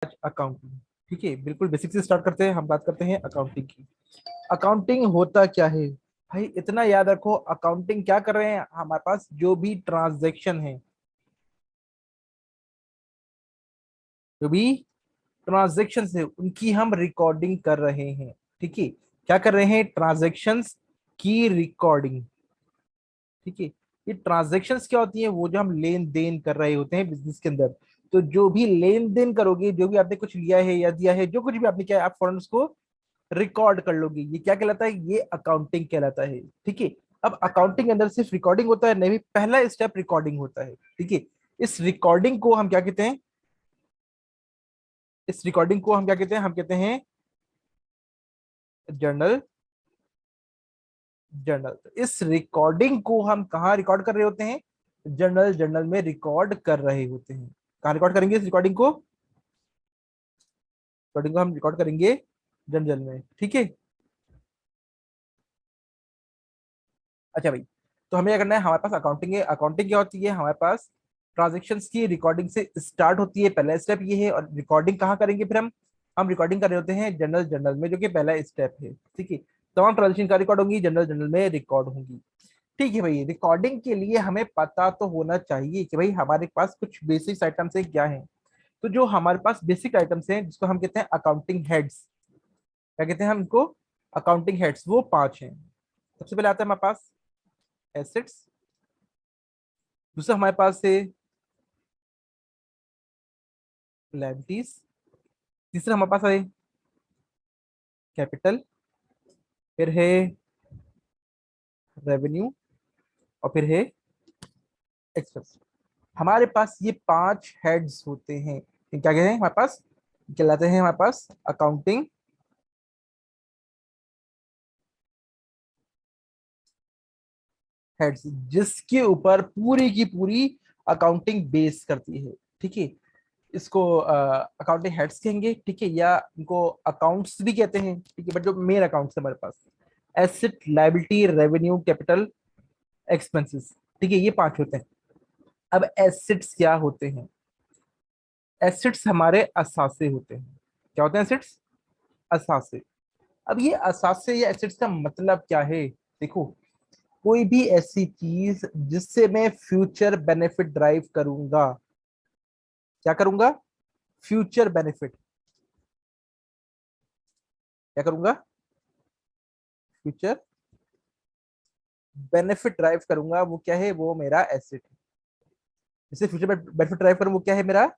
Accounting. ठीक है, बिल्कुल बेसिक से स्टार्ट करते हैं। हम बात करते हैं अकाउंटिंग की। अकाउंटिंग होता क्या है भाई? इतना याद रखो, अकाउंटिंग क्या कर रहे हैं, हमारे पास जो भी ट्रांजैक्शन है, जो भी ट्रांजैक्शन है उनकी हम रिकॉर्डिंग कर रहे हैं। ठीक है, क्या कर रहे हैं? ट्रांजैक्शंस की रिकॉर्डिंग। ठीक है, ये ट्रांजैक्शंस क्या होती है? वो जो हम लेन देन कर रहे होते हैं बिजनेस के अंदर। तो जो भी लेन देन करोगे, जो भी आपने कुछ लिया है या दिया है, जो कुछ भी आपने किया है, आप फौरन उसको रिकॉर्ड कर लोगे। ये क्या कहलाता है? ये अकाउंटिंग कहलाता है। ठीक है, अब अकाउंटिंग के अंदर सिर्फ रिकॉर्डिंग होता है नहीं, पहला स्टेप रिकॉर्डिंग होता है। ठीक है, इस रिकॉर्डिंग को हम क्या कहते हैं? इस रिकॉर्डिंग को हम क्या कहते हैं? हम कहते हैं जर्नल। जर्नल, तो इस रिकॉर्डिंग को हम कहाँ रिकॉर्ड कर रहे होते हैं? जर्नल। जर्नल में रिकॉर्ड कर रहे होते हैं। कहाँ रिकॉर्ड करेंगे इस रिकॉर्डिंग को? रिकॉर्डिंग को हम रिकॉर्ड करेंगे जर्नल में। ठीक है, अच्छा भाई, तो हमें क्या करना है? हमारे पास अकाउंटिंग है। अकाउंटिंग क्या होती है? हमारे पास ट्रांजेक्शन्स की रिकॉर्डिंग से स्टार्ट होती है, पहला स्टेप ये है। और रिकॉर्डिंग कहाँ करेंगे फिर हम रिकॉर्डिंग कर रहे होते हैं जनरल। जर्नल में, जो कि पहला स्टेप है। ठीक है, तमाम ट्रांजेक्शन का रिकॉर्ड होंगी जनरल। जर्नल में रिकॉर्ड होंगी। ठीक है भाई, रिकॉर्डिंग के लिए हमें पता तो होना चाहिए कि भाई हमारे पास कुछ बेसिक आइटम्स है क्या है। तो जो हमारे पास बेसिक आइटम्स हैं, जिसको हम कहते हैं अकाउंटिंग हेड्स, क्या कहते हैं हम इनको? Accounting heads. वो पांच हैं। सबसे पहले आता है हमारे पास एसेट्स। दूसरा हमारे पास है लायबिलिटीज। तीसरा हमारे पास है कैपिटल। फिर है रेवेन्यू। और फिर है एक्सपेंस। हमारे पास ये पांच हेड्स होते हैं। ये क्या कहते हैं हमारे पास? कहलाते हैं हमारे पास अकाउंटिंग हेड्स, जिसके ऊपर पूरी की पूरी अकाउंटिंग बेस करती है। ठीक है, इसको अकाउंटिंग हेड्स कहेंगे। ठीक है, या इनको अकाउंट्स भी कहते हैं। ठीक है, बट जो मेन अकाउंट्स है हमारे पास, asset, liability, revenue, capital, expenses. ठीक है, ये पांच होते हैं। अब एसेट्स क्या होते हैं? एसेट्स हमारे असासे होते हैं। क्या होते हैं एसेट्स? असासे। अब ये असासे या एसेट्स का मतलब क्या है? देखो, कोई भी ऐसी चीज जिससे मैं फ्यूचर बेनिफिट ड्राइव करूंगा। क्या करूंगा? Future benefit. क्या करूंगा? फ्यूचर बेनिफिट ड्राइव करूंगा, वो क्या है? वो मेरा एसेट है। जिससे फ्यूचर बेनिफिट ड्राइव करूं, वो क्या है? मेरा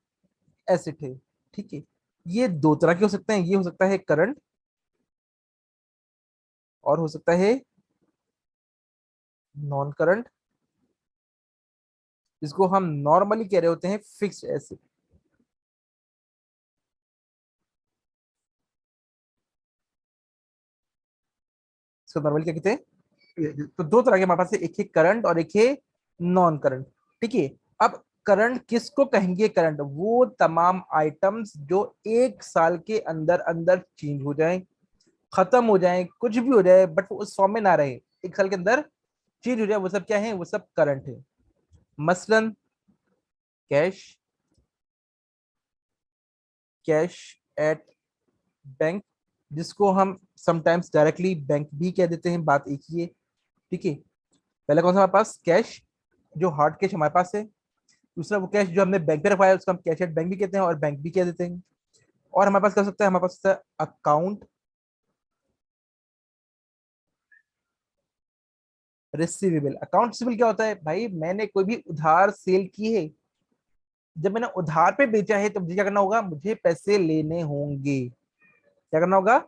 एसेट है। ठीक है, ये दो तरह के हो सकते हैं। ये हो सकता है करंट, और हो सकता है नॉन करंट, जिसको हम नॉर्मली कह रहे होते हैं फिक्स्ड एसेट। इसको नॉर्मली क्या कहते हैं? तो दो तरह के हमारे पास है, एक है करंट और एक है नॉन करंट। ठीक है, अब करंट किसको कहेंगे? करंट वो तमाम आइटम्स जो एक साल के अंदर अंदर चेंज हो जाएं, खत्म हो जाएं, कुछ भी हो जाए, बट वो उस फॉर्म में ना रहे, एक साल के अंदर चेंज हो जाए, वो सब क्या है? वो सब करंट है। मसलन कैश, कैश एट बैंक, जिसको हम समटाइम्स डायरेक्टली बैंक भी कह देते हैं, बात एक ही है। ठीक है, पहले कौन सा हमारे पास? कैश, जो हार्ड कैश हमारे पास है। दूसरा वो कैश जो हमने बैंक पे रखवाया है, उसको हम कैश एट बैंक भी कहते हैं और बैंक भी कह देते हैं। और हमारे पास क्या हो सकता है? हमारे पास होता है अकाउंट रिसीवेबल। अकाउंट रिसीवेबल क्या होता है भाई? मैंने कोई भी उधार सेल की है, जब मैंने उधार पे बेचा है तो मुझे क्या करना होगा? मुझे पैसे लेने होंगे। क्या करना होगा?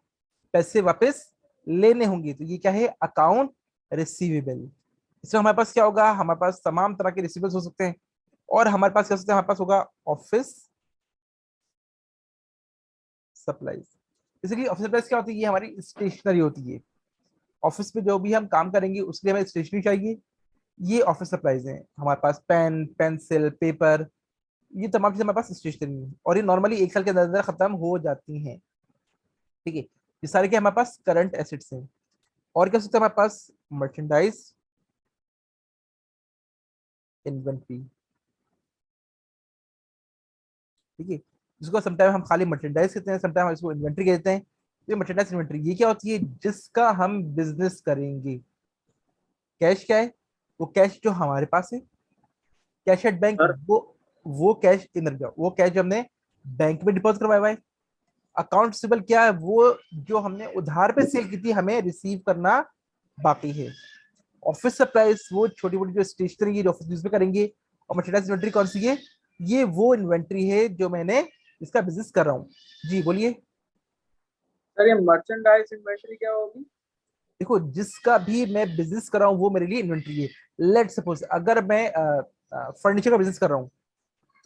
पैसे वापस लेने होंगे। तो ये क्या है? Account receivable. इसमें हमारे पास क्या होगा? हमारे पास तमाम तरह के रिसीवेबल्स हो सकते हैं। और हमारे पास क्या हो सकता है? हमारे पास होगा ऑफिस सप्लाईज। जैसे कि ऑफिस सप्लाईज क्या होती है? ये हमारी स्टेशनरी होती है। ऑफिस में जो भी हम काम करेंगे उसके लिए हमें स्टेशनरी चाहिए। ये ऑफिस सप्लाईज हैं। हमारे पास पेन, पेंसिल, पेपर, ये तमाम चीजें हमारे पास स्टेशनरी है, और ये नॉर्मली एक साल के अंदर अंदर खत्म हो जाती हैं। ठीक है, ये सारे के हमारे पास करंट एसेट्स हैं। और क्या हो सकता है हमारे पास? Merchandise, inventory. ठीक है, जिसको समटाइम हम खाली मर्चेंडाइज कहते हैं, समटाइम हम इसको इन्वेंट्री कहते हैं। ये मर्चेंडाइज इन्वेंट्री ये क्या होती है, जिसका हम बिजनेस करेंगे। कैश क्या है, वो कैश जो हमारे पास है, कैश एट बैंक, सर वो कैश इन, वो कैश जो हमने बैंक में डिपॉजिट करवाया हुआ है। अकाउंट रिसीवेबल क्या है, वो जो हमने उधार पे सेल की थी, हमें रिसीव करना बाकी है। ऑफिस सप्लाईज वो छोटी मोटी जो स्टेशनरी जो ऑफिस यूज में करेंगे। और मर्चेंडाइज इन्वेंट्री कौन सी है, ये वो इन्वेंट्री है जो मैंने इसका बिजनेस कर रहा हूँ। जी बोलिए। सर ये मर्चेंडाइज इन्वेंट्री क्या होगी? देखो जिसका भी मैं बिजनेस कर रहा हूँ वो मेरे लिए इन्वेंट्री है। लेट सपोज अगर मैं फर्नीचर का बिजनेस कर रहा हूँ,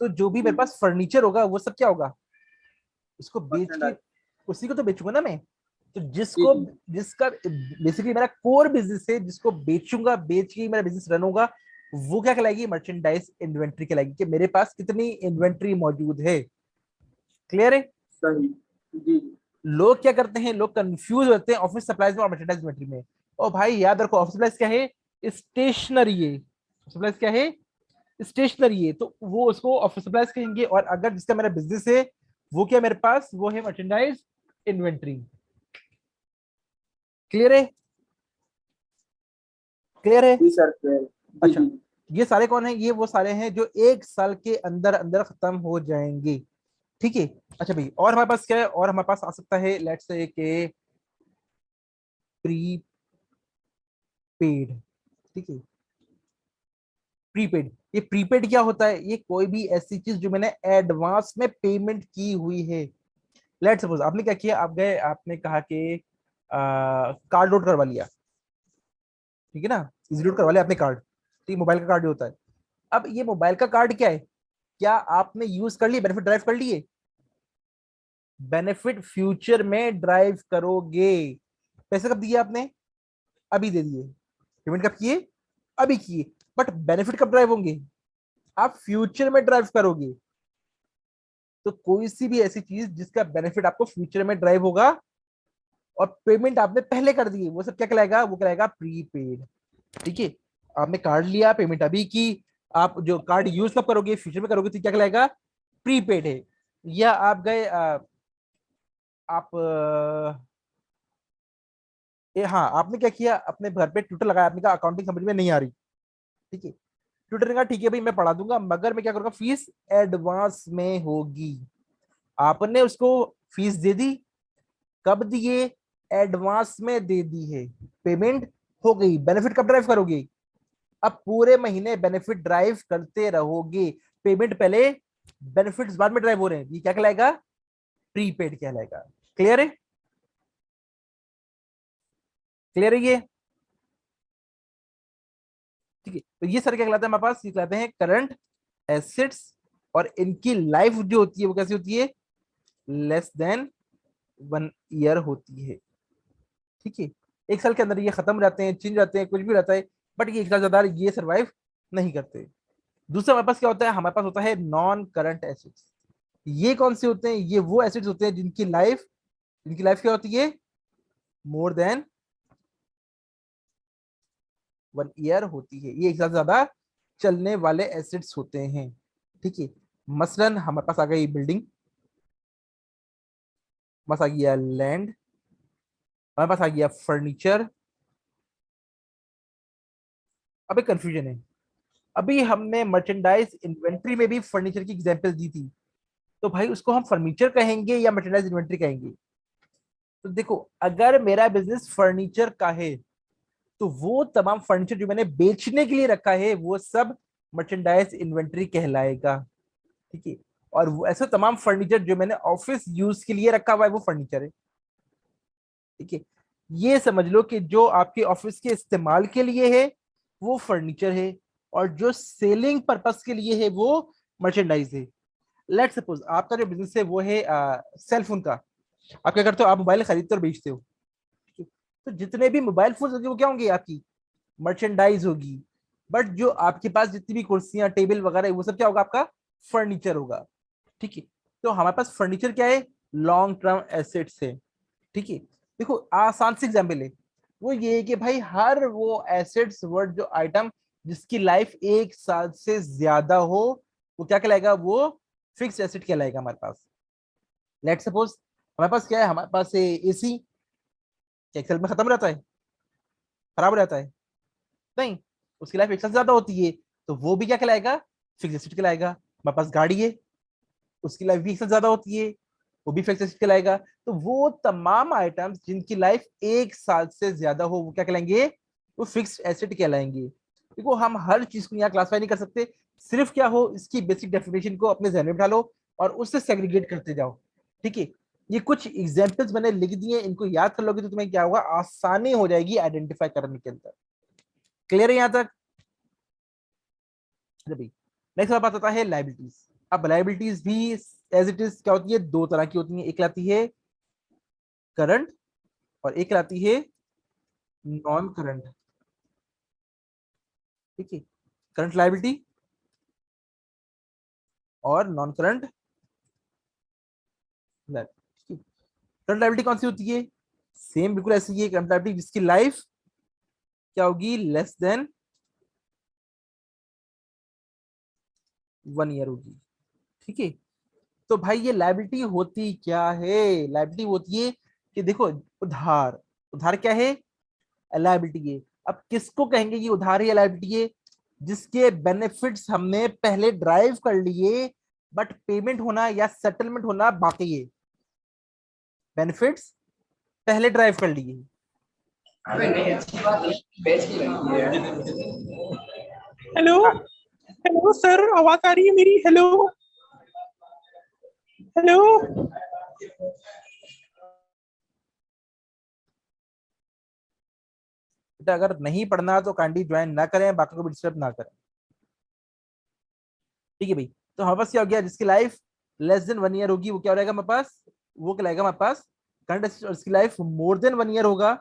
तो जो भी मेरे जी, पास फर्नीचर होगा वो सब क्या होगा, उसको बेच के मर्चेंडाइज। उसी को तो बेचूंगा ना मैं। तो जी जिसको, जी। जिसका बेसिकली मेरा कोर बिजनेस है, जिसको बेचूंगा, बेच के ही मेरा बिजनेस रन होगा, वो क्या कहलाएगी, मर्चेंडाइज इन्वेंट्री कहलाएगी, कि मेरे पास कितनी इन्वेंट्री मौजूद है। क्लियर है। सही। जी जी। लोग क्या करते हैं, लोग कंफ्यूज होते हैं ऑफिस सप्लाईज में और मर्चेंडाइज इन्वेंट्री में। ओ भाई याद रखो, ऑफिस सप्लाईज क्या है, स्टेशनरी है। सप्लाईज क्या है, स्टेशनरी है, तो वो उसको ऑफिस सप्लाईज कहेंगे। और अगर जिसका मेरा बिजनेस है, वो क्या मेरे पास, वो है मर्चेंडाइज इन्वेंट्री। क्लियर है, क्लियर है। जी सर, clear। जी अच्छा, जी। ये सारे कौन है, ये वो सारे हैं जो एक साल के अंदर अंदर खत्म हो जाएंगे। ठीक है। अच्छा भाई, और हमारे पास क्या है, और हमारे पास आ सकता है, लेट्स से कि प्रीपेड। ठीक है, प्रीपेड। ये प्रीपेड क्या होता है, ये कोई भी ऐसी चीज जो मैंने एडवांस में पेमेंट की हुई है। लेट्स सपोज आपने क्या किया, आप गए, आपने कहा कि कार्ड लोड करवा लिया। ठीक है ना, इजी लोड करवा लिया आपने कार्ड। ठीक, मोबाइल का कार्ड जो होता है। अब ये मोबाइल का कार्ड क्या है, क्या आपने यूज कर लिए, बेनिफिट ड्राइव कर लिए। बेनिफिट फ्यूचर में ड्राइव करोगे। पैसे कब दिए आपने, अभी दे दिए। पेमेंट कब किए, अभी किए। बट बेनिफिट कब ड्राइव होंगे, आप फ्यूचर में ड्राइव करोगे। तो कोई सी भी ऐसी चीज जिसका बेनिफिट आपको फ्यूचर में ड्राइव होगा और पेमेंट आपने पहले कर दी, वो सब क्या कहलाएगा, वो कहलाएगा प्रीपेड। ठीक है, आपने कार्ड लिया, पेमेंट अभी की, आप जो कार्ड यूज कब करोगे, फ्यूचर में करोगे, तो क्या कहलाएगा, प्रीपेड है। या आप गए आप हाँ, आपने क्या किया, अपने घर पे ट्यूटर लगाया, आपने कहा अकाउंटिंग समझ में नहीं आ रही। ठीक है, ट्यूटर ने कहा ठीक है भाई मैं पढ़ा दूंगा, मगर मैं क्या करूंगा, फीस एडवांस में होगी। आपने उसको फीस दे दी, कब दिए, एडवांस में दे दी है। पेमेंट हो गई, बेनिफिट कब ड्राइव करोगे, अब पूरे महीने बेनिफिट ड्राइव करते रहोगे। पेमेंट पहले, बेनिफिट्स बाद में ड्राइव हो रहे हैं, ये क्या कहलाएगा, प्रीपेड कहलाएगा। क्लियर है, क्लियर है ये। ठीक है, तो ये सर क्या कहलाता है हमारे पास, ये कहलाते हैं करंट एसेट्स। और इनकी लाइफ जो होती है वो कैसी होती है, लेस देन 1 ईयर होती है। ठीक है, एक साल के अंदर ये खत्म हो जाते हैं, छिन जाते हैं, कुछ भी रहता है। बट ये एक साल ज्यादा ये सर्वाइव नहीं करते। दूसरा हमारे पास क्या होता है, हमारे पास होता है नॉन करंट एसेट्स। ये कौन से होते हैं, ये वो एसेट्स होते हैं जिनकी लाइफ क्या होती है, मोर देन 1 ईयर होती है। ये एक साल से ज्यादा चलने वाले एसेट्स होते हैं। ठीक है, मसलन हमारे पास आ गई बिल्डिंग, हमारे पास आ गया लैंड, हमारे पास आ गया फर्नीचर। अब एक कंफ्यूजन है, अभी हमने मर्चेंडाइज इन्वेंट्री में भी फर्नीचर की एग्जांपल दी थी, तो भाई उसको हम फर्नीचर कहेंगे या मर्चेंडाइज इन्वेंट्री कहेंगे। तो देखो, अगर मेरा बिजनेस फर्नीचर का है, तो वो तमाम फर्नीचर जो मैंने बेचने के लिए रखा है वो सब मर्चेंडाइज इन्वेंट्री कहलाएगा। ठीक है, और वो ऐसे तमाम फर्नीचर जो मैंने ऑफिस यूज के लिए रखा हुआ है वो फर्नीचर है। ठीक है, ये समझ लो कि जो आपके ऑफिस के इस्तेमाल के लिए है वो फर्नीचर है, और जो सेलिंग पर्पस के लिए है वो मर्चेंडाइज है। लेट सपोज आपका जो बिजनेस है वो है सेल फोन का। आप क्या करते हो, आप मोबाइल खरीदते और बेचते हो। ठीक है? तो जितने भी मोबाइल फोन होंगे वो क्या होंगे, आपकी मर्चेंडाइज होगी। बट जो आपके पास जितनी भी कुर्सियां टेबल वगैरह है, वो सब क्या होगा, आपका फर्नीचर होगा। ठीक है, तो हमारे पास फर्नीचर क्या है, लॉन्ग टर्म एसेट्स है। ठीक है, देखो आसान से एग्जाम्पल है, वो ये है कि भाई हर वो एसेट्स वर्ड जो आइटम जिसकी लाइफ 1 साल से ज्यादा हो, वो क्या कहलाएगा, वो फिक्स एसेट कहलाएगा हमारे पास। लेट सपोज हमारे पास क्या है, हमारे पास एसी, एक्सेल में खत्म रहता है, खराब हो जाता है? नहीं, उसकी लाइफ एक साल से ज्यादा होती है, तो वो भी क्या कहलाएगा, फिक्स एसेट कहलाएगा। हमारे पास गाड़ी है, उसकी लाइफ भी एक साल ज्यादा होती है, वो भी फिक्स एसेट कहलाएगा। तो वो तमाम आइटम्स जिनकी लाइफ एक साल से ज्यादा हो वो क्या कहलाएंगे, वो फिक्स्ड एसेट कहलाएंगे। देखो हम हर चीज को यहाँ क्लासिफाई नहीं कर सकते, सिर्फ क्या हो इसकी बेसिक डेफिनेशन को अपने जहन में बिठा लो और उससे सेग्रीगेट करते जाओ। ठीक है, ये कुछ एग्जाम्पल्स मैंने लिख दिए, इनको याद कर लोगे तो तुम्हें क्या होगा, आसानी हो जाएगी आइडेंटिफाई करने के अंदर। क्लियर है यहाँ तक? अरे भाई, नेक्स्ट हमारे पास आता है लाइबिलिटीज। अब लाइबिलिटीज भी एज इट इज क्या होती है, दो तरह की होती है, एक लाती है करंट और एक लाती है नॉन करंट। ठीक है, करंट लाइबिलिटी और non current liability. Current liability कौन सी होती है, सेम बिल्कुल ऐसी ही है, करंट लाइबिलिटी जिसकी लाइफ क्या होगी, लेस देन 1 ईयर होगी। ठीक है, तो भाई ये लाइबिलिटी होती क्या है, लाइबिलिटी होती है कि देखो उधार, उधार क्या है, लाइबिलिटी है। अब किसको कहेंगे ये उधार है लाइबिलिटी है, जिसके बेनिफिट्स हमने पहले ड्राइव कर लिए बट पेमेंट होना या सेटलमेंट होना बाकी है। बेनिफिट्स पहले ड्राइव कर लिए। अबे नहीं, अच्छी बात है, बेच की लगी है। हेलो। हेलो सर, आवाज आ रही है मेरी? Hello hello. बेटा अगर नहीं पढ़ना तो काइंडली ज्वाइन ना करें, बाकी को भी डिस्टर्ब ना करें। ठीक है भाई, तो हमारे पास क्या हो गया, जिसकी लाइफ लेस देन 1 ईयर होगी वो क्या हो रहेगा हमारे पास, वो कहलाएगा हमारे पास करंट एसेट। और इसकी लाइफ मोर देन 1 ईयर होगा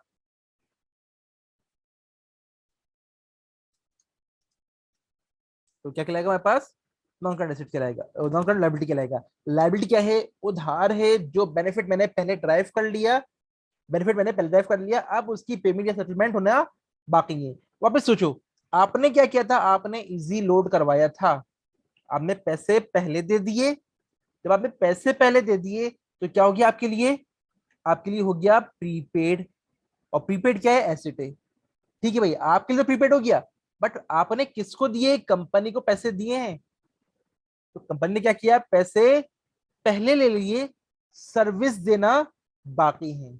तो क्या कहलाएगा हमारे पास, नॉन करंट एसेट कहलाएगा, नॉन करंट लायबिलिटी कहलाएगा। लायबिलिटी क्या है, उधार है जो बेनिफिट मैंने पहले ड्राइव कर लिया, बेनिफिट मैंने पहले ड्राइव कर लिया, अब उसकी पेमेंट या सेटलमेंट होना बाकी है। वापस सोचो, आपने क्या किया था, आपने इजी लोड करवाया था, आपने पैसे पहले दे दिए। जब आपने पैसे पहले दे दिए तो क्या हो गया आपके लिए, आपके लिए हो गया प्रीपेड। और प्रीपेड क्या है, एसेट है। ठीक है भाई, आपके लिए तो प्रीपेड हो गया, बट आपने किसको दिए, कंपनी को पैसे दिए हैं। तो कंपनी ने क्या किया, पैसे पहले ले लिए, सर्विस देना बाकी है।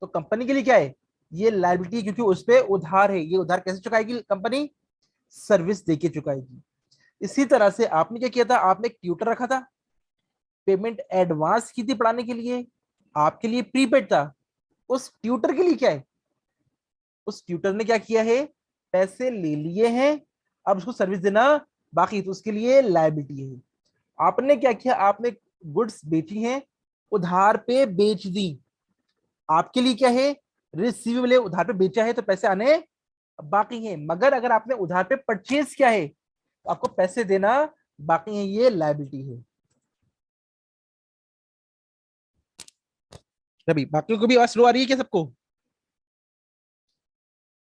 तो कंपनी के लिए क्या है, ये लायबिलिटी, क्योंकि उस पे उधार है, ये उधार कैसे चुकाएगी कंपनी, सर्विस देके चुकाएगी। इसी तरह से आपने क्या किया था, आपने एक ट्यूटर रखा था, पेमेंट एडवांस की थी पढ़ाने के लिए, आपके लिए प्रीपेड था। उस ट्यूटर के लिए क्या है, उस ट्यूटर ने क्या किया है, पैसे ले लिए हैं, अब उसको सर्विस देना बाकी, तो उसके लिए लायबिलिटी है। आपने क्या किया, आपने गुड्स बेची हैं, उधार पे बेच दी, आपके लिए क्या है, रिसीवेबल है, उधार पे बेचा है तो पैसे आने बाकी हैं। मगर अगर आपने उधार पे परचेज किया है तो आपको पैसे देना बाकी है, ये लायबिलिटी है। अभी बाकियों को भी आवाज स्लो आ रही है क्या सबको,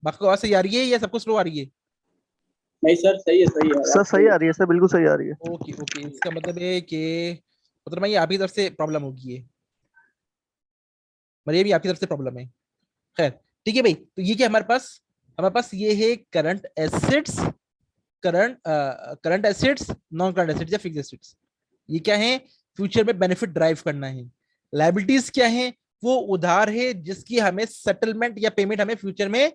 बाकी को आवाज सही आ रही है या सबको स्लो आ रही है? नहीं सर, सही है, सही है सर आप सही आ रही है, सर बिल्कुल सही आ रही है। ओके ओके, इसका मतलब है कि मतलब ये आपकी तरफ से प्रॉब्लम होगी है, मतलब ये भी आपकी तरफ से प्रॉब्लम है। खैर, ठीक है भाई, तो ये क्या हमारे पास ये है current assets, current current assets, non current assets या फिक्स एसेट्स। ये क्या है, फ्यूचर में बेनिफिट ड्राइव करना है। लायबिलिटीज क्या है, वो उधार है जिसकी हमें सेटलमेंट या पेमेंट हमें फ्यूचर में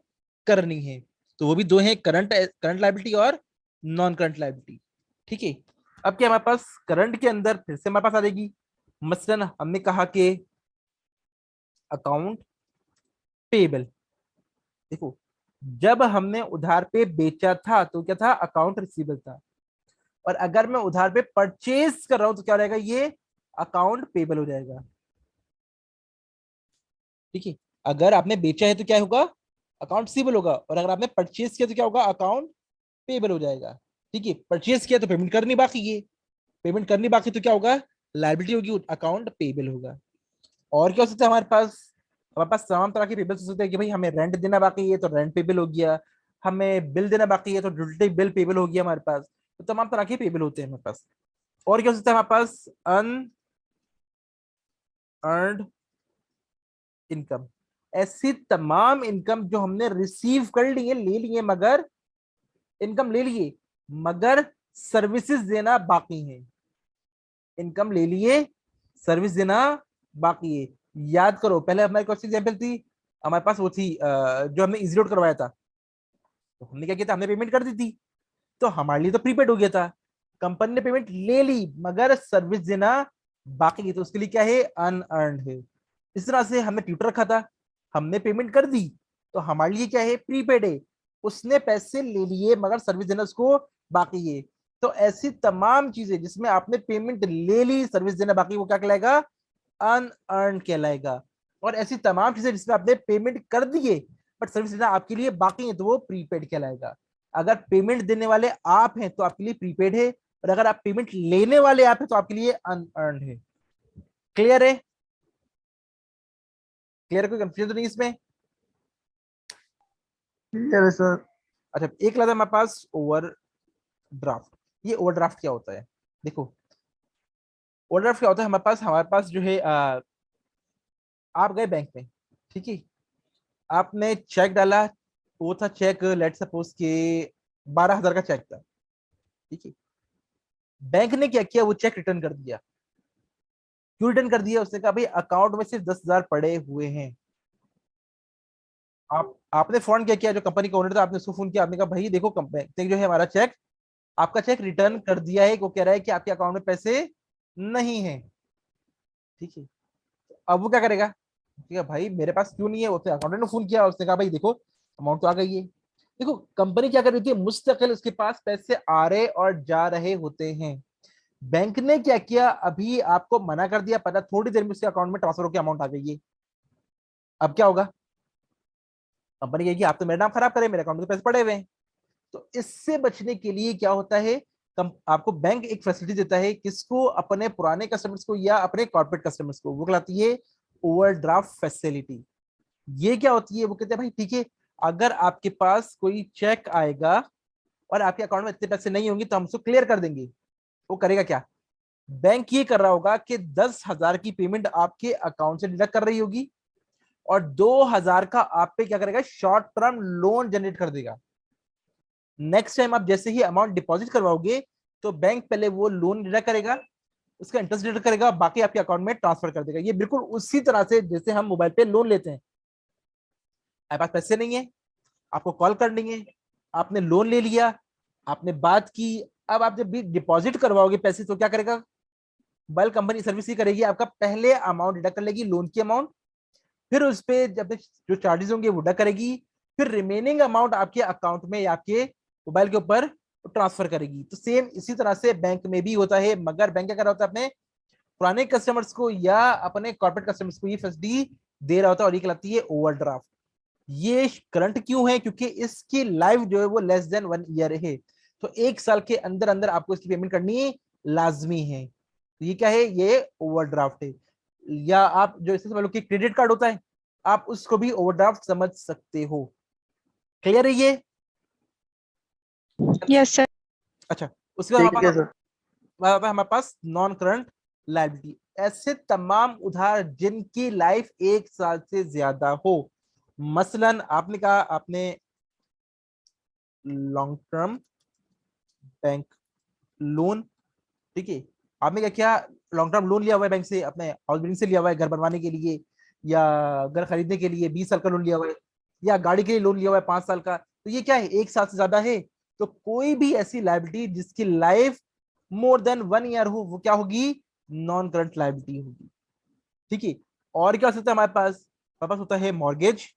करनी है। तो वो भी दो हैं, करंट करंट लायबिलिटी और नॉन करंट लायबिलिटी। ठीक है, अब क्या हमारे पास करंट के अंदर फिर से हमारे पास आ जाएगी, मसलन हमने कहा कि अकाउंट पेबल। देखो, जब हमने उधार पे बेचा था तो क्या था, अकाउंट रिसीवेबल था। और अगर मैं उधार पे परचेज कर रहा हूं तो क्या हो जाएगा, ये अकाउंट पेबल हो जाएगा। ठीक है, अगर आपने बेचा है तो क्या होगा, अकाउंट रिसीवेबल होगा, और अगर आपने परचेज किया तो क्या होगा, अकाउंट पेबल हो जाएगा। ठीक है, परचेज किया तो पेमेंट करनी बाकी है, पेमेंट करनी बाकी तो क्या होगा, लायबिलिटी होगी, अकाउंट पेबल होगा। और क्या हो सकता है हमारे पास तमाम तरह के पेबल्स हो सकते हैं कि भाई हमें रेंट देना बाकी है तो रेंट पेबल हो गया, हमें बिल देना बाकी है तो यूटिलिटी बिल पेबल हो गया हमारे पास। तो तमाम तरह के पेबल होते हैं हमारे पास। और क्या हो सकता है हमारे पास, अनअर्न्ड इनकम, ऐसी तमाम इनकम जो हमने रिसीव कर लिए, ले लिए, मगर इनकम ले लिए मगर सर्विसेज देना बाकी है। इनकम ले लिए, सर्विस देना बाकी है। याद करो पहले हमारे कौन सी एग्जाम्पल थी, हमारे पास वो थी जो हमने इजी लोड करवाया था। तो हमने क्या किया था, हमने पेमेंट कर दी थी, तो हमारे लिए तो प्रीपेड हो गया था। कंपनी ने पेमेंट ले ली मगर सर्विस देना बाकी है, तो उसके लिए क्या है, अनअर्न्ड है। इस तरह से हमने ट्यूटर रखा था, हमने पेमेंट कर दी, तो हमारे लिए क्या है, प्रीपेड है। उसने पैसे ले लिए मगर सर्विस देना उसको बाकी है। तो ऐसी तमाम चीजें जिसमें आपने पेमेंट ले ली, सर्विस देना बाकी, वो क्या कहलाएगा, अनअर्न कहलाएगा। और ऐसी तमाम चीजें जिसमें आपने पेमेंट कर दिए बट सर्विस देना आपके लिए बाकी है, तो वो प्रीपेड कहलाएगा। अगर पेमेंट देने वाले आप हैं तो आपके लिए प्रीपेड है, और अगर आप पेमेंट लेने वाले आप हैं तो आपके लिए अनअर्न है। क्लियर है? क्लियर, कोई कंफ्यूजन तो नहीं इसमें? क्लियर है सर। अच्छा, एक लाता हमारे पास ओवर ड्राफ्ट। ये ओवरड्राफ्ट क्या होता है, देखो ओवरड्राफ्ट क्या होता है, हमारे पास जो है आप गए बैंक में, ठीक है, आपने चेक डाला, वो था चेक लेट सपोज के 12,000 का चेक था, ठीक है। बैंक ने क्या किया, वो चेक रिटर्न कर दिया। क्यों रिटर्न कर दिया, उसने कहा भाई अकाउंट में सिर्फ 10,000 पड़े हुए हैं। आपने फोन क्या किया, जो कंपनी का ओनर था, आपने उसको फोन किया, आपने कहा भाई देखो कंपनी जो है हमारा चेक, आपका चेक रिटर्न कर दिया है, वो कह रहा है कि आपके अकाउंट में पैसे नहीं है, ठीक है। अब वो क्या करेगा, ठीक है भाई मेरे पास क्यों नहीं है, उसने अकाउंटेंट ने फोन किया, उसने कहा भाई देखो अमाउंट तो आ गई है। देखो कंपनी क्या कर रही थी, मुस्तकिल उसके पास पैसे आ रहे और जा रहे होते हैं। बैंक ने क्या किया, अभी आपको मना कर दिया, पता थोड़ी देर में उसके अकाउंट में ट्रांसफर होकर अमाउंट आ गई है। अब क्या होगा, कंपनी कहेगी आप तो मेरा नाम खराब करे, मेरे अकाउंट में तो पैसे पड़े हुए हैं। तो इससे बचने के लिए क्या होता है, आपको बैंक एक फैसिलिटी देता है, किसको, अपने पुराने कस्टमर्स को या अपने कॉर्पोरेट कस्टमर्स को, वो कहलाती है ओवरड्राफ्ट फैसिलिटी। ये क्या होती है, वो कहते हैं भाई ठीक है, अगर आपके पास कोई चेक आएगा और आपके अकाउंट में इतने पैसे नहीं होंगे तो हम उसको क्लियर कर देंगे। वो करेगा क्या, बैंक ये कर रहा होगा कि 10,000 की पेमेंट आपके अकाउंट से डिडक्ट कर रही होगी, और 2,000 का आप पे क्या करेगा, शॉर्ट टर्म लोन जनरेट कर देगा। नेक्स्ट टाइम आप जैसे ही अमाउंट डिपॉजिट करवाओगे तो बैंक पहले वो लोन डिडक्ट करेगा, उसका इंटरेस्ट डिडक्ट करेगा, बाकी आपके अकाउंट में ट्रांसफर कर देगा। ये बिल्कुल उसी तरह से जैसे हम मोबाइल पे लोन लेते हैं, आपके पास पैसे नहीं है, आपको कॉल करनी है, आपने लोन ले लिया, आपने बात की, अब आप जब भी डिपॉजिट करवाओगे पैसे तो क्या करेगा, मोबाइल कंपनी सर्विस ही करेगी, आपका पहले अमाउंट डिडक्ट कर लेगी, लोन की अमाउंट, फिर उस पे जब जो चार्जेस होंगे वो डिडक्ट करेगी, फिर रिमेनिंग अमाउंट आपके अकाउंट में या आपके मोबाइल के ऊपर ट्रांसफर करेगी। तो सेम इसी तरह से बैंक में भी होता है, मगर बैंक क्या कर रहा होता है, अपने पुराने कस्टमर्स को या अपने कॉर्पोरेट कस्टमर्स को ये फैसिलिटी दे रहा होता है, और ये कहलाती है ओवरड्राफ्ट। ये करंट क्यों है, क्योंकि इसकी लाइफ जो है वो लेस देन 1 ईयर है, तो 1 साल के अंदर अंदर आपको इसकी पेमेंट करनी लाजमी है। तो ये क्या है, ये ओवरड्राफ्ट है। या आप जो इससे समझ लो कि क्रेडिट कार्ड होता है, आप उसको भी ओवरड्राफ्ट समझ सकते हो। क्लियर है ये? Yes sir. अच्छा, उसके बाद ठीक है सर। हमारे पास नॉन करंट लायबिलिटी, ऐसे तमाम उधार जिनकी लाइफ 1 साल से ज्यादा हो। मसलन आपने कहा आपने लॉन्ग टर्म बैंक लोन, ठीक है, आपने क्या किया, लॉन्ग टर्म लोन लिया हुआ है बैंक से, अपने हाउस बिल्डिंग से लिया हुआ है घर बनवाने के लिए, या घर खरीदने के लिए 20 साल का लोन लिया हुआ है, या गाड़ी के लिए लोन लिया हुआ है 5 साल का, तो ये क्या है, 1 साल से ज्यादा है। तो कोई भी ऐसी लाइबिलिटी जिसकी लाइफ मोर देन 1 ईयर हो, वो क्या होगी, नॉन करंट लाइबिलिटी होगी, ठीक है। और क्या हो सकता है हमारे पास होता है मॉर्गेज।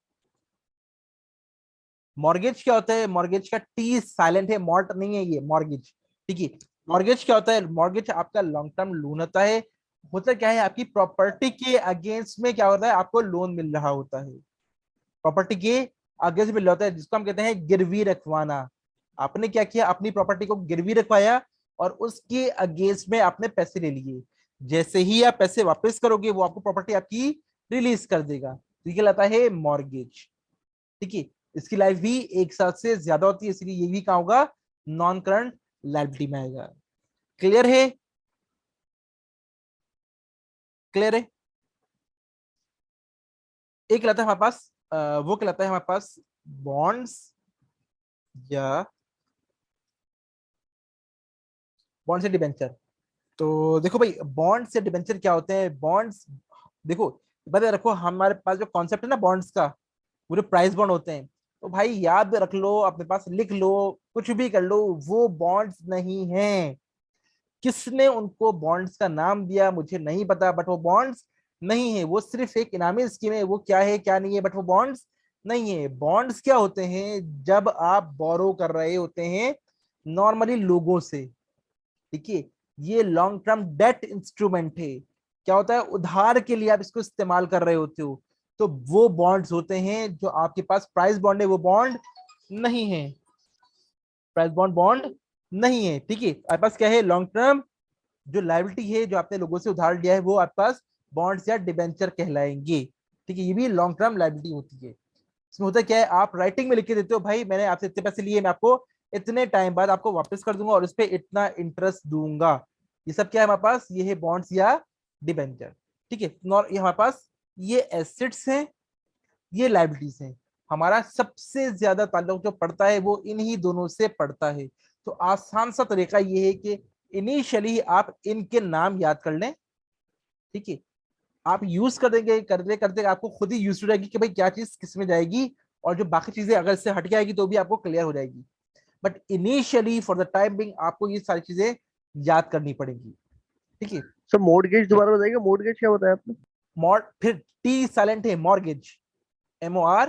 मॉर्गेज क्या होता है, मॉर्गेज का टी साइलेंट है, मॉर्ट नहीं है ये, मॉर्गेज, ठीक है। मॉर्गेज क्या होता है, मॉर्गेज आपका लॉन्ग टर्म लोन होता क्या है, आपकी प्रॉपर्टी के अगेंस्ट में क्या होता है, आपको लोन मिल रहा होता है, प्रॉपर्टी के अगेंस्ट मिल रहा होता है, जिसको हम कहते हैं गिरवी रखवाना। आपने क्या किया, अपनी प्रॉपर्टी को गिरवी रखवाया और उसके अगेंस्ट में आपने पैसे ले लिए, जैसे ही आप पैसे वापस करोगे वो आपको प्रॉपर्टी आपकी रिलीज कर देगा, तो ये कहलाता है मॉर्गेज, ठीक है। इसकी लाइफ भी 1 साल से ज्यादा होती है, इसलिए ये भी कहा होगा नॉन करंट लाइबिलिटी में आएगा। क्लियर है? क्लियर है? एक कहलाता है हमारे पास वो कहलाता है हमारे पास बॉन्ड्स या बॉन्ड से डिबेंचर। तो देखो भाई, बॉन्ड से डिबेंचर क्या होते हैं? बॉन्ड्स, देखो बता रखो, हमारे पास जो कॉन्सेप्ट है ना बॉन्ड्स का, पूरे प्राइस बॉन्ड होते हैं। तो भाई याद रख लो, अपने पास लिख लो, कुछ भी कर लो, वो बॉन्ड्स नहीं है। किसने उनको बॉन्ड्स का नाम दिया मुझे नहीं पता, बट वो बॉन्ड्स नहीं है। वो सिर्फ एक इनामी स्कीम है, वो क्या है क्या नहीं है, बट वो बॉन्ड्स नहीं है। बॉन्ड्स क्या होते हैं? जब आप बोरो कर रहे होते हैं नॉर्मली लोगों से, ठीक है, ये लॉन्ग टर्म डेट इंस्ट्रूमेंट है। क्या होता है? उधार के लिए आप इसको इस्तेमाल कर रहे होते हो, तो वो बॉन्ड्स होते हैं। जो आपके पास प्राइस बॉन्ड है वो बॉन्ड नहीं है, प्राइस बॉन्ड बॉन्ड नहीं है। ठीक है, आपके पास क्या है? लॉन्ग टर्म जो लायबिलिटी है, जो आपने लोगों से उधार लिया है, वो आपके पास बॉन्ड्स या डिबेंचर कहलाएंगे। ठीक है, ये भी लॉन्ग टर्म लायबिलिटी होती है। इसमें होता क्या है? आप राइटिंग में लिख के देते हो, भाई मैंने आपसे इतने पैसे लिए, मैं आपको इतने टाइम बाद आपको वापस कर दूंगा और इस पे इतना इंटरेस्ट दूंगा। ये सब क्या है हमारे पास? ये है बॉन्ड्स या डिबेंचर। ठीक है, ये हमारे पास ये एसेट्स हैं, ये लाइबिलिटीज हैं। हमारा सबसे ज्यादा ताल्लुक जो पड़ता है वो इन्हीं दोनों से पड़ता है। तो आसान सा तरीका ये है कि इनिशियली आप इनके नाम याद कर लें। ठीक है, आप यूज कर देंगे, करते करते आपको खुद ही यूज हो जाएगी कि भाई क्या चीज किस में जाएगी, और जो बाकी चीजें अगर इससे हट जाएगी तो भी आपको क्लियर हो जाएगी। But initially for the time being आपको ये सारी चीजें याद करनी पड़ेंगी। ठीक है, सर मॉर्गेज दोबारा बताइएगा, मॉर्गेज क्या बताया आपने? मॉर फिर टी साइलेंट है, मॉर्गेज, MOR,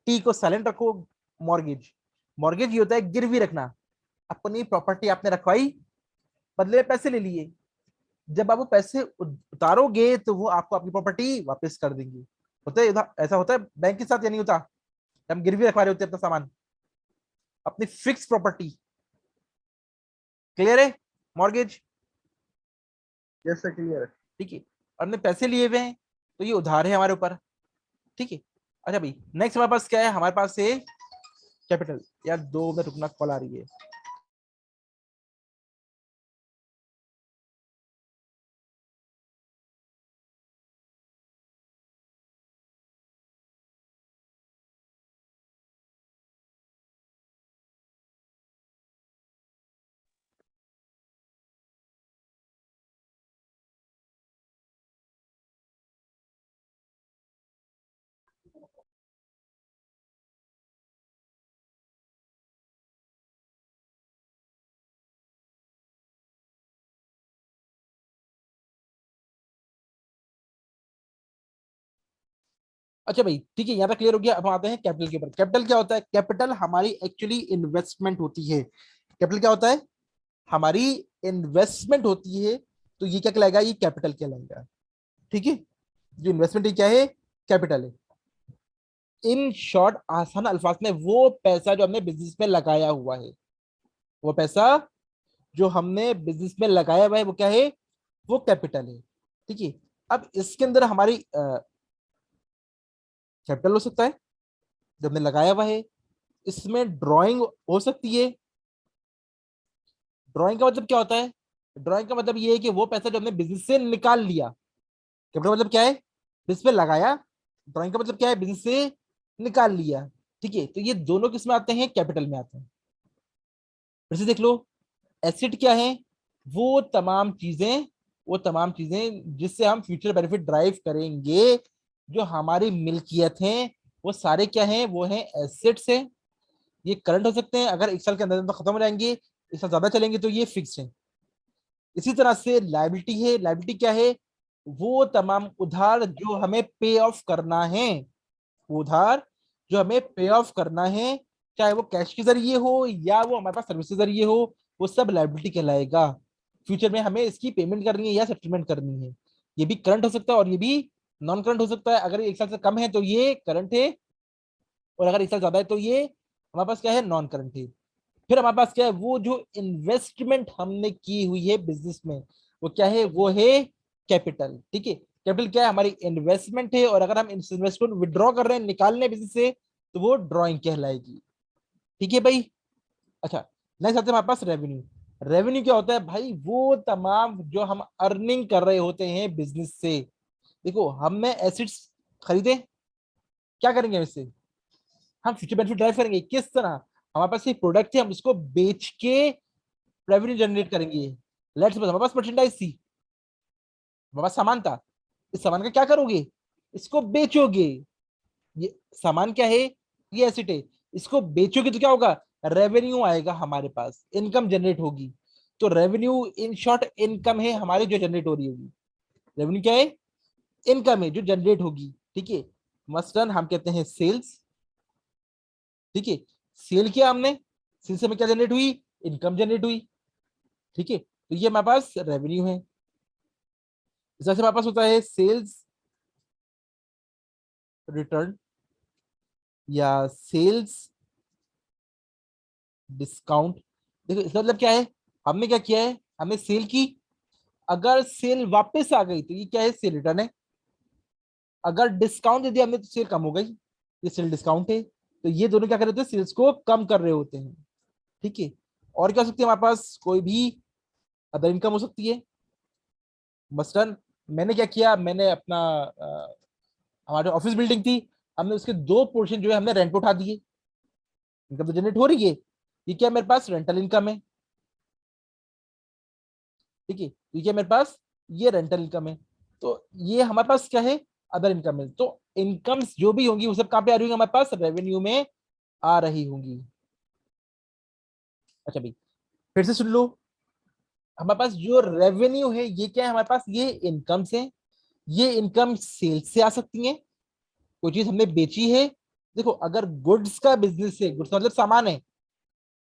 टी को साइलेंट रखो, मॉर्गेज। मॉर्गेज ये होता है गिरवी रखना। अपनी प्रॉपर्टी आपने रखवाई, बदले में पैसे ले लिए, जब आप वो पैसे उतारोगे तो वो आपको अपनी प्रॉपर्टी वापस कर देंगे। होता है ऐसा होता है बैंक के साथ, या नहीं होता? हम गिरवी रखवा रहे होते हैं अपना सामान, अपनी फिक्स प्रॉपर्टी। क्लियर है? मॉर्गेज, यस सर, क्लियर है। ठीक है। और हमने पैसे लिए हुए हैं तो ये उधार है हमारे ऊपर। ठीक है, अच्छा भाई, नेक्स्ट हमारे पास क्या है? हमारे पास है कैपिटल। यार 2 मिनट रुकना, कॉल आ रही है। अच्छा भाई, ठीक है, यहाँ पे क्लियर हो गया। अब हम आते हैं कैपिटल के ऊपर। कैपिटल क्या होता है? कैपिटल हमारी एक्चुअली इन्वेस्टमेंट होती है। कैपिटल क्या होता है? हमारी इन्वेस्टमेंट होती है। तो ये क्या कहलाएगा? ये कैपिटल कहलाएगा। ठीक है, जो इन्वेस्टमेंट है क्या है? कैपिटल है। इन शॉर्ट, आसान अल्फाज में, वो पैसा जो हमने बिजनेस में लगाया हुआ है, वो पैसा जो हमने बिजनेस में लगाया हुआ है वो क्या है? वो कैपिटल है। ठीक है, अब इसके अंदर हमारी कैपिटल हो सकता है जो हमने लगाया हुआ है। इसमें ड्राइंग हो सकती है। ड्राइंग का मतलब क्या होता है? ड्राइंग का मतलब ये है कि वो पैसा जो हमने बिजनेस से निकाल लिया। कैपिटल मतलब क्या है? बिजनेस में लगाया। ड्राइंग का मतलब क्या है? बिजनेस से निकाल लिया। ठीक है, तो ये दोनों किस में आते हैं? कैपिटल में आते हैं। फिर से देख लो, एसेट क्या है? वो तमाम चीजें, वो तमाम चीजें जिससे हम फ्यूचर बेनिफिट ड्राइव करेंगे, जो हमारी मिल्कियत हैं, वो सारे क्या हैं? वो हैं एसेट्स हैं। ये करंट हो सकते हैं, अगर 1 साल के अंदर अंदर खत्म हो जाएंगे, 1 साल ज्यादा चलेंगे तो ये फिक्स है। इसी तरह से लायबिलिटी है। लायबिलिटी क्या है? वो तमाम उधार जो हमें पे ऑफ करना है, वो उधार जो हमें पे ऑफ करना है, चाहे वो कैश के जरिए हो या वो हमारे पास सर्विस के जरिए हो, वो सब लायबिलिटी कहलाएगा। फ्यूचर में हमें इसकी पेमेंट करनी है या सेटलमेंट करनी है। ये भी करंट हो सकता है और ये भी नॉन करंट हो सकता है। अगर 1 साल से कम है तो ये करंट है, और अगर 1 साल ज्यादा है तो ये हमारे पास क्या है? नॉन करंट है। फिर हमारे पास क्या है? वो जो इन्वेस्टमेंट हमने की हुई है बिजनेस में, वो क्या है? वो है कैपिटल। ठीक है, कैपिटल क्या है? हमारी इन्वेस्टमेंट है, और अगर हम इस इन्वेस्टमेंट विड्रॉ कर रहे हैं, निकाल रहे हैं बिजनेस से, तो वो ड्रॉइंग कहलाएगी। ठीक है भाई, अच्छा। नेक्स्ट आते हैं हमारे पास रेवेन्यू। रेवेन्यू क्या होता है भाई? वो तमाम जो हम अर्निंग कर रहे होते हैं बिजनेस से। देखो, हमने एसिड्स खरीदे, क्या करेंगे इससे? हम फ्यूचर बेनिफिट ड्राइव करेंगे। किस तरह? हमारे पास एक प्रोडक्ट है, हम उसको बेच के रेवेन्यू जनरेट करेंगे। लेट्स सपोज हमारे पास मर्चेंडाइज थी, हमारे पास सामान था, इस सामान का क्या करोगे? इसको बेचोगे। ये सामान क्या है? ये एसेट है। इसको बेचोगे तो क्या होगा? रेवेन्यू आएगा हमारे पास, इनकम जनरेट होगी। तो रेवेन्यू इन शॉर्ट इनकम है हमारी जो जनरेट हो रही होगी। रेवेन्यू क्या है? इनकम है जो जनरेट होगी। ठीक है, मसलन हम कहते हैं सेल्स। ठीक है, सेल किया हमने, सेल से हमें क्या जनरेट हुई? इनकम जनरेट हुई। ठीक है, तो ये हमारे पास रेवेन्यू है। जैसे हमारे पास होता है सेल्स रिटर्न या सेल्स डिस्काउंट। देखो इसका मतलब क्या है? हमने क्या किया है? हमने सेल की, अगर सेल वापस आ गई तो ये क्या है? सेल रिटर्न है। अगर डिस्काउंट दे दिया हमने तो सेल कम हो गई, ये सेल डिस्काउंट है। तो ये दोनों क्या कर रहे होते हैं? सेल्स को कम कर रहे होते हैं। ठीक है, और क्या हो सकती है हमारे पास? कोई भी अदर इनकम हो सकती है। मसलन मैंने क्या किया, मैंने अपना हमारे ऑफिस बिल्डिंग थी, हमने उसके 2 पोर्शन जो है हमने रेंट पे उठा दिए। इनकम तो जनरेट हो रही है। ये क्या मेरे पास? रेंटल इनकम है। ठीक है, ये क्या मेरे पास? ये रेंटल इनकम है। तो ये हमारे पास क्या है? अदर इनकम है। तो इनकम्स जो भी होंगी वो सब कहाँ पे आ रही होंगी? हमारे पास रेवेन्यू में आ रही होंगी। अच्छा भाई, फिर से सुन लो। हमारे पास जो रेवेन्यू है ये क्या है? हमारे पास ये इनकम्स है। ये इनकम सेल्स से आ सकती है, कोई चीज हमने बेची है। देखो अगर गुड्स का बिजनेस है, गुड्स मतलब सामान है,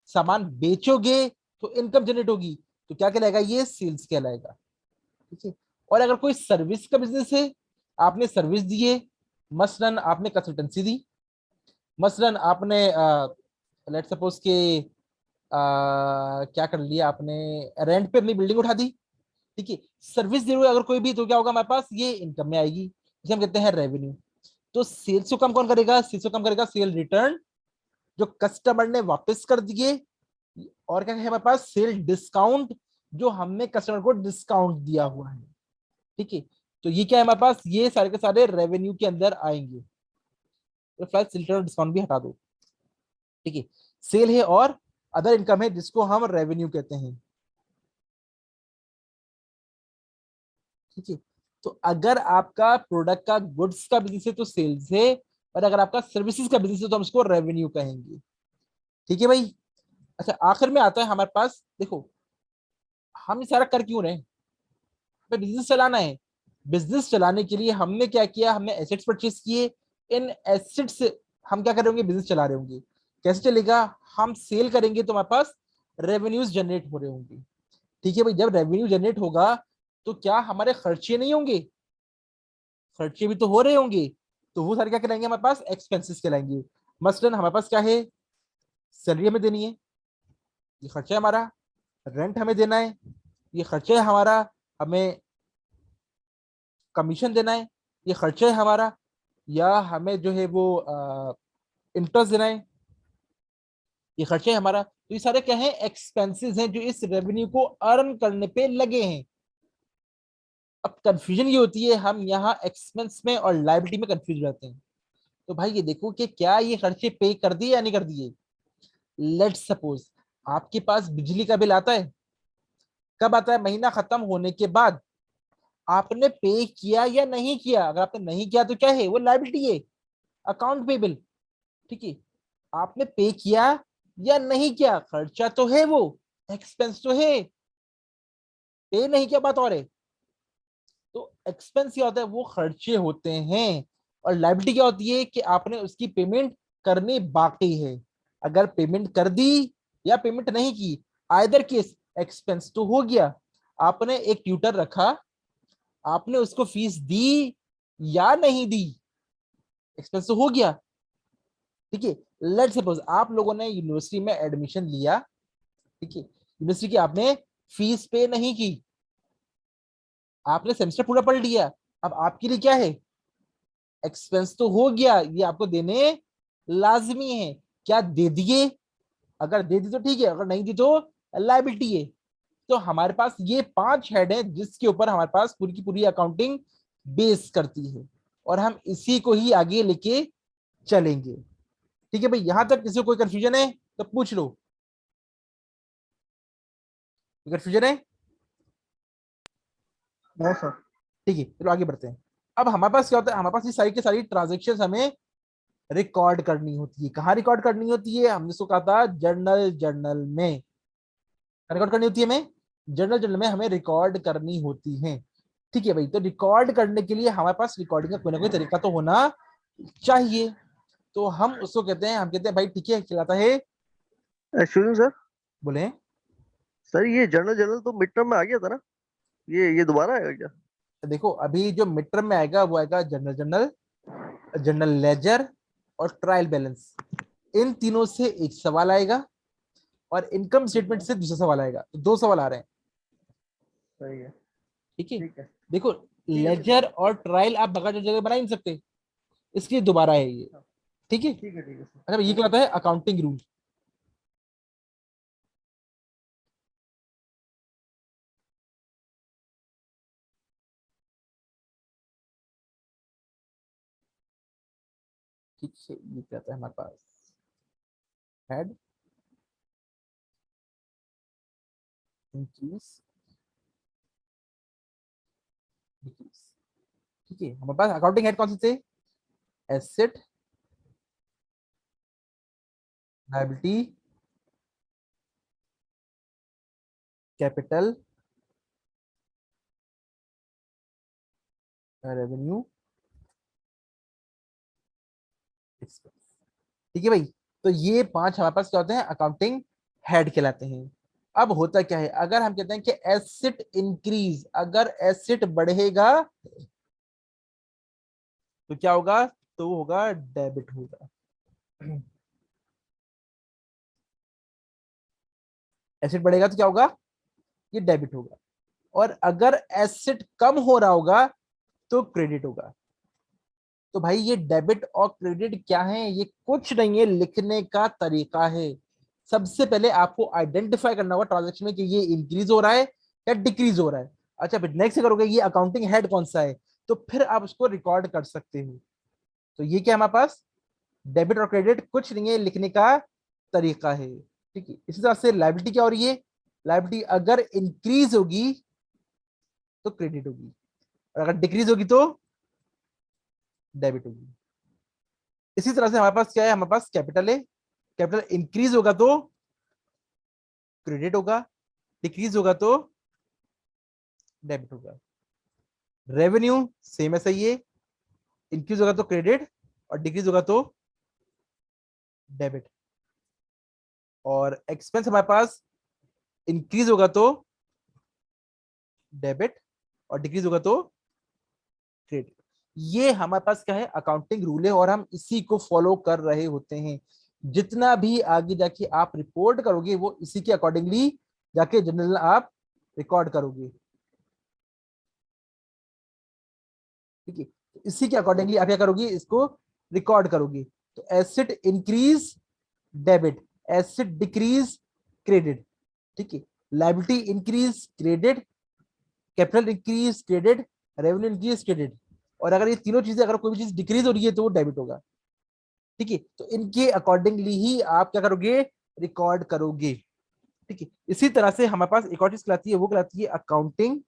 सामान बेचोगे तो इनकम जनरेट होगी, तो क्या कहलाएगा? ये सेल्स कहलाएगा। ठीक है, और अगर कोई सर्विस का बिजनेस है, आपने सर्विस दी है, मसलन आपने कंसल्टेंसी दी, मसलन आपने लेट सपोज के क्या कर लिया आपने? रेंट पे अपनी बिल्डिंग उठा दी। ठीक है, सर्विस दे रहे हो अगर कोई भी, तो क्या होगा हमारे पास? ये इनकम में आएगी, जिसे हम कहते हैं रेवेन्यू। तो सेल्स को कम कौन करेगा? सेल्स को कम करेगा सेल रिटर्न, जो कस्टमर ने वापस कर दिए। और क्या है हमारे पास? सेल डिस्काउंट, जो हमने कस्टमर को डिस्काउंट दिया हुआ है। ठीक है, तो ये क्या है हमारे पास? ये सारे के सारे रेवेन्यू के अंदर आएंगे। तो फ्लैट सेल रिटर्न डिस्काउंट भी हटा दो। ठीक है, सेल है और अदर इनकम है जिसको हम रेवेन्यू कहते हैं। ठीक है, तो अगर आपका प्रोडक्ट का गुड्स का बिजनेस है तो सेल्स है, और अगर आपका सर्विसेज का बिजनेस है तो हम उसको रेवेन्यू कहेंगे। ठीक है भाई। अच्छा, आखिर में आता है हमारे पास, देखो हम ये सारा कर क्यों रहे हैं? हमें बिजनेस चलाना है। बिजनेस चलाने के लिए हमने क्या किया? हमने एसेट्स परचेस किए। इन एसेट्स से हम क्या कर रहे होंगे? बिजनेस चला रहे होंगे। कैसे चलेगा? हम सेल करेंगे तो हमारे पास रेवेन्यूज जनरेट हो रहे होंगे। ठीक है भाई, जब रेवेन्यू जनरेट होगा तो क्या हमारे खर्चे नहीं होंगे? खर्चे भी तो हो रहे होंगे। तो वो सारे क्या कहलाएंगे? हमारे पास एक्सपेंसेस कहलाएंगे। मसलन हमारे पास क्या है? सैलरी हमें देनी है, ये खर्चा है हमारा। रेंट हमें देना है, ये खर्चा है हमारा। हमें कमीशन देना है, ये खर्चा है हमारा। या हमें जो है वो इंटरेस्ट देना है, ये खर्चा है हमारा। तो ये सारे क्या है? एक्सपेंसेस हैं जो इस रेवेन्यू को अर्न करने पे लगे हैं। अब कंफ्यूजन ये होती है, हम यहाँ एक्सपेंस में और लायबिलिटी में कंफ्यूज रहते हैं। तो भाई ये देखो कि क्या ये खर्चे पे कर दिए या नहीं कर दिए। लेट्स सपोज आपके पास बिजली का बिल आता है, कब आता है? महीना खत्म होने के बाद। आपने पे किया या नहीं किया? अगर आपने नहीं किया तो क्या है? वो लायबिलिटी है, अकाउंट पेबल। ठीक है, आपने पे किया या नहीं किया, खर्चा तो है वो, एक्सपेंस तो है। पे नहीं किया, बात और है। तो एक्सपेंस क्या होता है? वो खर्चे होते हैं। और लायबिलिटी क्या होती है? कि आपने उसकी पेमेंट करनी बाकी है। अगर पेमेंट कर दी या पेमेंट नहीं की, आइदर केस एक्सपेंस तो हो गया। आपने एक ट्यूटर रखा, आपने उसको फीस दी या नहीं दी, एक्सपेंस तो हो गया। ठीक है, लेट्स सपोज आप लोगों ने यूनिवर्सिटी में एडमिशन लिया। ठीक है, यूनिवर्सिटी की आपने फीस पे नहीं की, आपने सेमेस्टर पूरा पढ़ लिया। अब आपके लिए क्या है? एक्सपेंस तो हो गया, ये आपको देने लाजमी है। क्या दे दिए? अगर दे दी तो ठीक है, अगर नहीं दी तो लायबिलिटी है। तो हमारे पास ये 5 हेड है जिसके ऊपर हमारे पास पूरी की पूरी अकाउंटिंग बेस करती है, और हम इसी को ही आगे लेके चलेंगे। ठीक है भाई, यहां तक किसी को कोई कंफ्यूजन है तो पूछ लो। कंफ्यूजन है? No sir. ठीक है, चलो आगे बढ़ते हैं। अब हमारे पास क्या होता है, हमारे पास ये सारी की सारी ट्रांजेक्शन हमें रिकॉर्ड करनी होती है। कहाँ रिकॉर्ड करनी होती है? हमने इसको कहा था जर्नल, जर्नल में रिकॉर्ड करनी होती है हमें। जर्नल, जर्नल में हमें रिकॉर्ड करनी होती है। ठीक है भाई, तो रिकॉर्ड करने के लिए हमारे पास रिकॉर्डिंग का कोई ना कोई तरीका तो होना चाहिए। तो हम उसको कहते हैं, हम कहते हैं भाई ठीक है, कहलाता है। Excuse me sir. बोले। सर ये जनरल जनरल तो मिड टर्म में आ गया था ना, ये दोबारा आएगा क्या? देखो अभी जो मिड टर्म में आएगा वो आएगा जनरल, जनरल, जनरल लेजर और ट्रायल बैलेंस। इन तीनों से एक सवाल आएगा और इनकम स्टेटमेंट से दूसरा सवाल आएगा। तो दो सवाल आ रहे हैं। सही है। ठीक है। ठीक है। देखो, ठीक है सर। लेजर और ट्रायल आप बगैर जगह बना ही नहीं सकते, इसलिए दोबारा है ये। हाँ, ठीक है। ठीक है सर। अच्छा, ये क्या होता है? Accounting rule. ठीक है, ये क्या होता है हमारे पास? Head, increase, decrease. ठीक है, हमारे पास अकाउंटिंग हेड कौन से थे? Asset, liability, capital, revenue, expense. ठीक है भाई, तो ये पांच हमारे पास क्या होते हैं? अकाउंटिंग हेड कहलाते हैं। अब होता क्या है, अगर हम कहते हैं कि एसेट इंक्रीज, अगर एसेट बढ़ेगा तो क्या होगा? तो वो होगा डेबिट होगा। एसेट बढ़ेगा तो क्या होगा? ये डेबिट होगा। और अगर एसेट कम हो रहा होगा तो क्रेडिट होगा। तो भाई ये डेबिट और क्रेडिट क्या है? ये कुछ नहीं है, लिखने का तरीका है। सबसे पहले आपको आइडेंटिफाई करना होगा ट्रांजेक्शन में कि ये इंक्रीज हो रहा है या डिक्रीज हो रहा है। अच्छा, फिर नेक्स्ट करोगे ये अकाउंटिंग हेड कौन सा है, तो फिर आप उसको रिकॉर्ड कर सकते हो। तो ये क्या है हमारे पास? डेबिट और क्रेडिट कुछ नहीं है, लिखने का तरीका है। ठीक है, इसी तरह से लायबिलिटी क्या हो रही है? लायबिलिटी अगर इंक्रीज होगी तो क्रेडिट होगी, और अगर डिक्रीज होगी तो डेबिट होगी। इसी तरह से हमारे पास क्या है? हमारे पास कैपिटल है। कैपिटल इंक्रीज होगा तो क्रेडिट होगा, डिक्रीज होगा तो डेबिट होगा। रेवेन्यू सेम है, सही है। इंक्रीज होगा तो क्रेडिट और डिक्रीज होगा तो डेबिट। और एक्सपेंस हमारे पास इंक्रीज होगा तो डेबिट और डिक्रीज होगा तो क्रेडिट। ये हमारे पास क्या है? अकाउंटिंग रूल है, और हम इसी को फॉलो कर रहे होते हैं। जितना भी आगे जाके आप रिपोर्ट करोगे वो इसी के अकॉर्डिंगली जाके जनरल आप रिकॉर्ड करोगे। ठीक है, तो इसी के अकॉर्डिंगली आप क्या करोगे? इसको रिकॉर्ड करोगे। तो asset increase debit, asset decrease credit. ठीक है, liability increase credit, capital increase credit, revenue increase credit. और अगर ये तीनों चीजें, अगर कोई भी चीज डिक्रीज हो रही है तो वो डेबिट होगा। ठीक है, तो इनके अकॉर्डिंगली ही आप क्या करोगे? रिकॉर्ड करोगे। ठीक है, इसी तरह से हमारे पास एक और चीज कहलाती है, वो कहलाती है अकाउंटिंग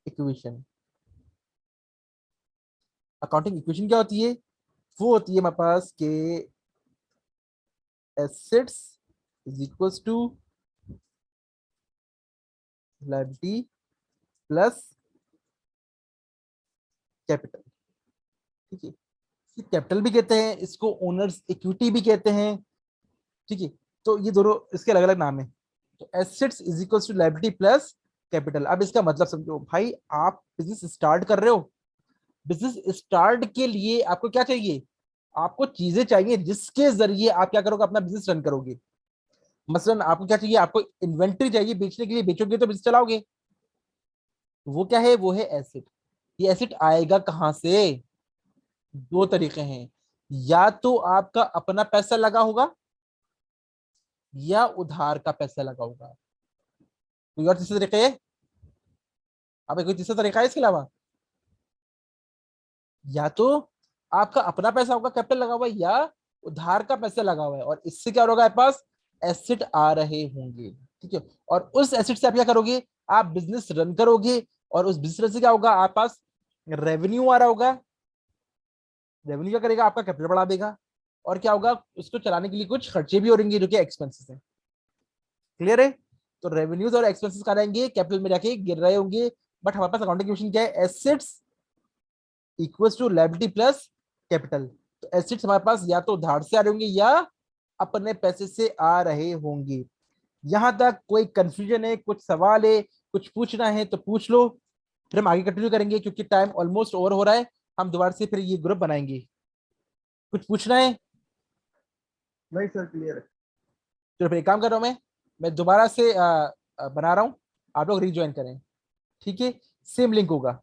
इक्वेशन। अकाउंटिंग इक्वेशन क्या होती है? वो होती है हमारे पास के assets is equals to liability plus capital. ठीक है, कैपिटल भी कहते हैं इसको, ओनर्स इक्विटी भी कहते हैं। ठीक है, तो ये दोनों इसके अलग अलग नाम है। तो assets is equals to liability plus capital. अब इसका मतलब समझो भाई, आप बिजनेस स्टार्ट कर रहे हो। बिजनेस स्टार्ट के लिए आपको क्या चाहिए? आपको चीजें चाहिए जिसके जरिए आप क्या करोगे? अपना बिजनेस रन करोगे। मसलन आपको क्या चाहिए? आपको इन्वेंट्री चाहिए बेचने के लिए, बेचोगे तो बिजनेस चलाओगे। वो क्या है? वो है एसेट। ये एसेट आएगा कहां से? दो तरीके हैं, या तो आपका अपना पैसा लगा होगा या उधार का पैसा लगा होगा। कोई और तीसरा तरीका है? अब कोई तीसरा तरीका है इसके अलावा? या तो आपका अपना पैसा होगा कैपिटल लगा हुआ है, या उधार का पैसा लगा हुआ है, और इससे क्या होगा आपके पास एसेट आ रहे होंगे। ठीक है, और उस एसेट से आप क्या करोगे, आप बिजनेस रन करोगे, और उस बिजनेस से क्या होगा आपके पास रेवेन्यू आ रहा होगा। रेवेन्यू क्या करेगा, आपका कैपिटल बढ़ा देगा, और क्या होगा उसको चलाने के लिए कुछ खर्चे भी हो रहेंगे जो कि एक्सपेंसेस है। क्लियर है? तो रेवेन्यूज और एक्सपेंसेस कहाँ रहेंगे, कैपिटल में जाके गिर रहे होंगे। बट हमारे पास अकाउंटिंग क्वेश्चन क्या है, assets equals to liability plus capital. तो एसेट्स हमारे पास या तो उधार से आ रहे होंगे या अपने पैसे से आ रहे होंगे। यहां तक कोई कंफ्यूजन है, कुछ सवाल है, कुछ पूछना है तो पूछ लो, फिर हम आगे कंटिन्यू करेंगे क्योंकि टाइम ऑलमोस्ट ओवर हो रहा है। हम दोबारा से फिर ये ग्रुप बनाएंगे। कुछ पूछना है? नहीं सर, क्लियर है। चलो फिर एक काम कर रहा हूँ, मैं दोबारा से बना रहा हूँ, आप लोग रिज्वाइन करें। ठीक है, सेम लिंक होगा।